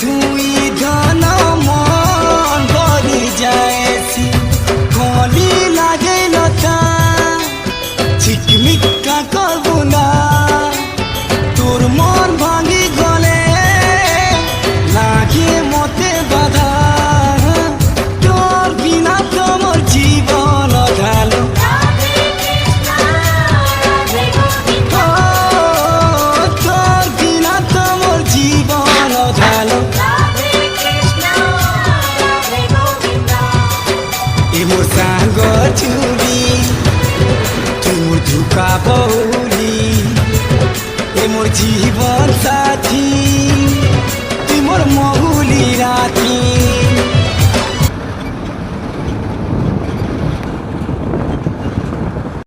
Thuy धन मन भरि जाएसी कली लागे लता झिकमिका करबुना তোর মন ভাঙি গলে লাগে মতে বাধা তোর বিনা তোমার জীবন অধালো তোর বিনা তোমার জীবন অধালো এ মোর সাঙ্গ চুরি তুই মোর ধোকা বহুলি এ মোর জীবন সাথী তুই মোর মহুলি রাখি